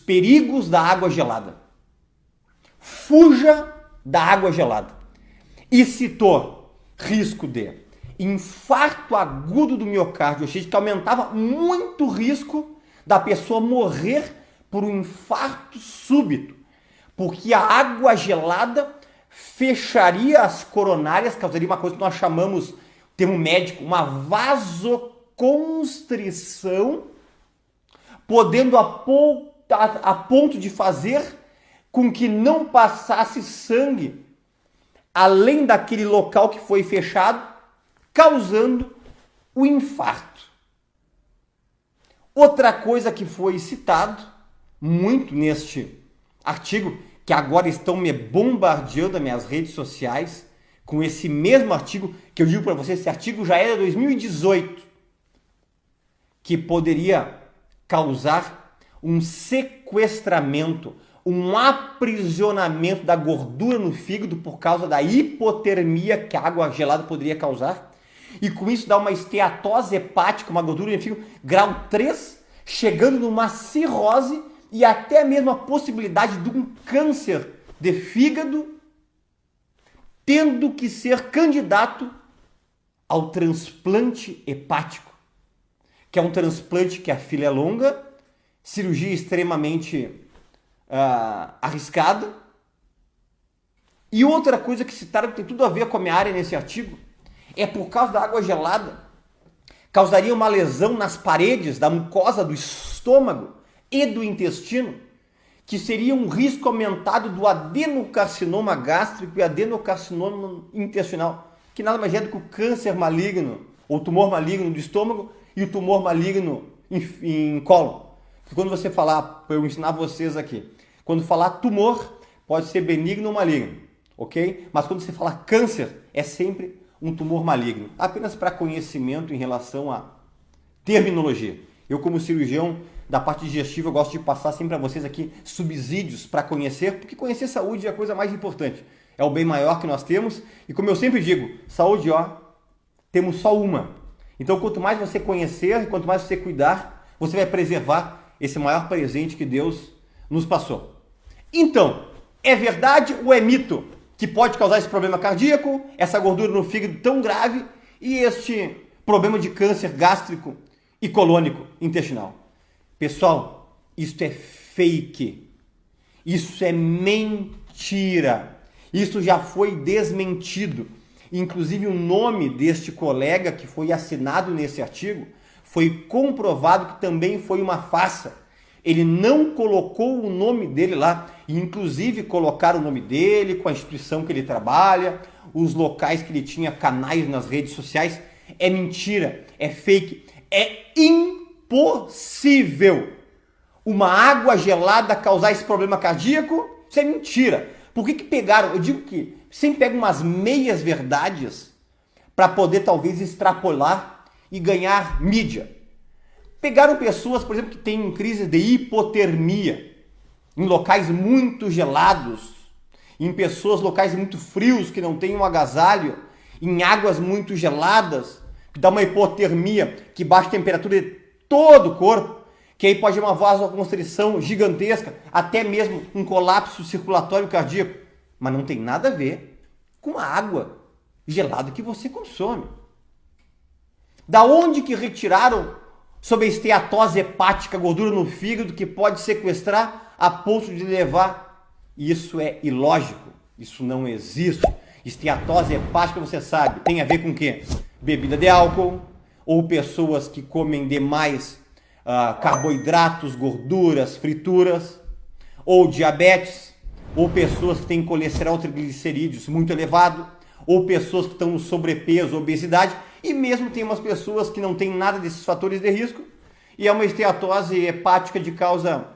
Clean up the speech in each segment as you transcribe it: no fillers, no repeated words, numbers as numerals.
perigos da água gelada. Fuja da água gelada. E citou risco de infarto agudo do miocárdio, ou seja, que aumentava muito o risco da pessoa morrer por um infarto súbito, porque a água gelada fecharia as coronárias, causaria uma coisa que nós chamamos, termo médico, uma vasoconstrição, podendo a ponto de fazer com que não passasse sangue além daquele local que foi fechado, causando o infarto. Outra coisa que foi citado muito neste artigo, que agora estão me bombardeando nas minhas redes sociais, com esse mesmo artigo, que eu digo para vocês, esse artigo já era 2018, que poderia causar um sequestramento, um aprisionamento da gordura no fígado por causa da hipotermia que a água gelada poderia causar. E com isso dá uma esteatose hepática, uma gordura no fígado, grau 3, chegando numa cirrose e até mesmo a possibilidade de um câncer de fígado, tendo que ser candidato ao transplante hepático, que é um transplante que a fila é longa, cirurgia extremamente arriscada. E outra coisa que citaram, que tem tudo a ver com a minha área nesse artigo, é por causa da água gelada, causaria uma lesão nas paredes da mucosa do estômago e do intestino, que seria um risco aumentado do adenocarcinoma gástrico e adenocarcinoma intestinal, que nada mais é do que o câncer maligno, ou tumor maligno do estômago e o tumor maligno em cólon. Porque quando você falar, para eu ensinar vocês aqui, quando falar tumor, pode ser benigno ou maligno, ok? Mas quando você falar câncer, é sempre um tumor maligno. Apenas para conhecimento em relação à terminologia. Eu, como cirurgião da parte digestiva, eu gosto de passar sempre para vocês aqui subsídios para conhecer, porque conhecer saúde é a coisa mais importante. É o bem maior que nós temos. E como eu sempre digo, saúde, temos só uma. Então, quanto mais você conhecer, quanto mais você cuidar, você vai preservar esse maior presente que Deus nos passou. Então, é verdade ou é mito que pode causar esse problema cardíaco, essa gordura no fígado tão grave e este problema de câncer gástrico e colônico intestinal? Pessoal, isso é fake. Isso é mentira. Isso já foi desmentido. Inclusive o nome deste colega que foi assinado nesse artigo foi comprovado que também foi uma farsa. Ele não colocou o nome dele lá, e inclusive colocaram o nome dele, com a instituição que ele trabalha, os locais que ele tinha, canais nas redes sociais. É mentira, é fake, é impossível uma água gelada causar esse problema cardíaco. Isso é mentira. Por que pegaram? Eu digo que sempre pegam umas meias verdades para poder talvez extrapolar e ganhar mídia. Pegaram pessoas, por exemplo, que têm crise de hipotermia em locais muito gelados, em locais muito frios que não têm um agasalho, em águas muito geladas, que dá uma hipotermia, que baixa a temperatura de todo o corpo, que aí pode ter uma vasoconstrição gigantesca, até mesmo um colapso circulatório cardíaco. Mas não tem nada a ver com a água gelada que você consome. Da onde que retiraram sobre a esteatose hepática, gordura no fígado, que pode sequestrar a ponto de levar? Isso é ilógico, isso não existe. Esteatose hepática, você sabe, tem a ver com o quê? Bebida de álcool, ou pessoas que comem demais carboidratos, gorduras, frituras, ou diabetes, ou pessoas que têm colesterol triglicerídeos muito elevado, ou pessoas que estão no sobrepeso, obesidade, e mesmo tem umas pessoas que não têm nada desses fatores de risco, e é uma esteatose hepática de causa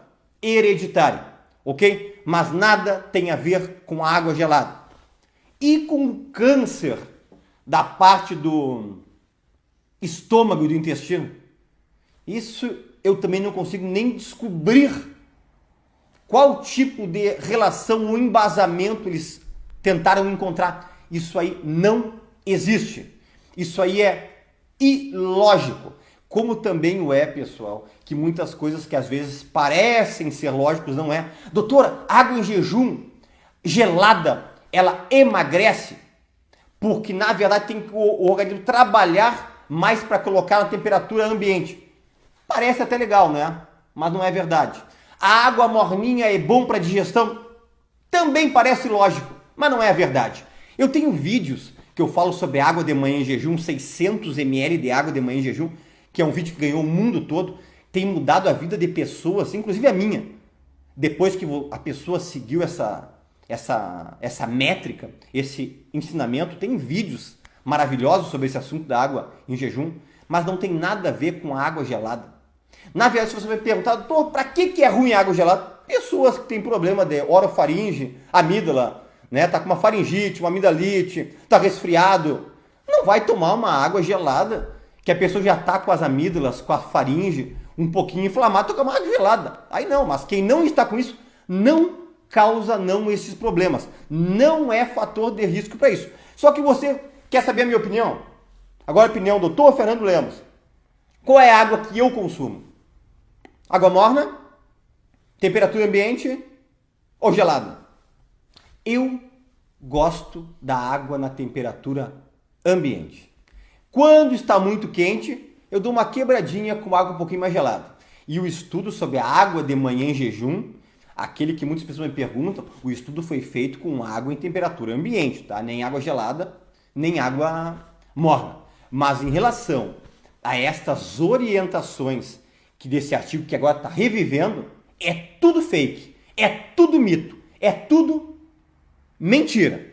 hereditária, ok? Mas nada tem a ver com a água gelada. E com câncer da parte do estômago e do intestino, isso eu também não consigo nem descobrir qual tipo de relação ou embasamento eles tentaram encontrar. Isso aí não existe. Isso aí é ilógico. Como também o é, pessoal, que muitas coisas que às vezes parecem ser lógicos não é. Doutora, água em jejum gelada, ela emagrece? Porque na verdade tem que o organismo trabalhar mais para colocar na temperatura ambiente. Parece até legal, né? Mas não é verdade. A água morninha é bom para digestão? Também parece lógico, mas não é verdade. Eu tenho vídeos que eu falo sobre água de manhã em jejum, 600 ml de água de manhã em jejum, que é um vídeo que ganhou o mundo todo, tem mudado a vida de pessoas, inclusive a minha. Depois que a pessoa seguiu essa métrica, esse ensinamento, tem vídeos maravilhosos sobre esse assunto da água em jejum, mas não tem nada a ver com a água gelada. Na verdade, se você me perguntar, doutor, para que é ruim a água gelada? Pessoas que têm problema de orofaringe, amígdala, né? Tá com uma faringite, uma amidalite, tá resfriado, não vai tomar uma água gelada, que a pessoa já tá com as amígdalas, com a faringe um pouquinho inflamada, toma água gelada. Aí não, mas quem não está com isso não causa esses problemas. Não é fator de risco para isso. Só que você quer saber a minha opinião? Agora a opinião do doutor Fernando Lemos. Qual é a água que eu consumo? Água morna, temperatura ambiente ou gelada? Eu gosto da água na temperatura ambiente. Quando está muito quente, eu dou uma quebradinha com água um pouquinho mais gelada. E o estudo sobre a água de manhã em jejum, aquele que muitas pessoas me perguntam, o estudo foi feito com água em temperatura ambiente, tá? Nem água gelada, nem água morna. Mas em relação a estas orientações que desse artigo que agora está revivendo, é tudo fake, é tudo mito, é tudo mentira.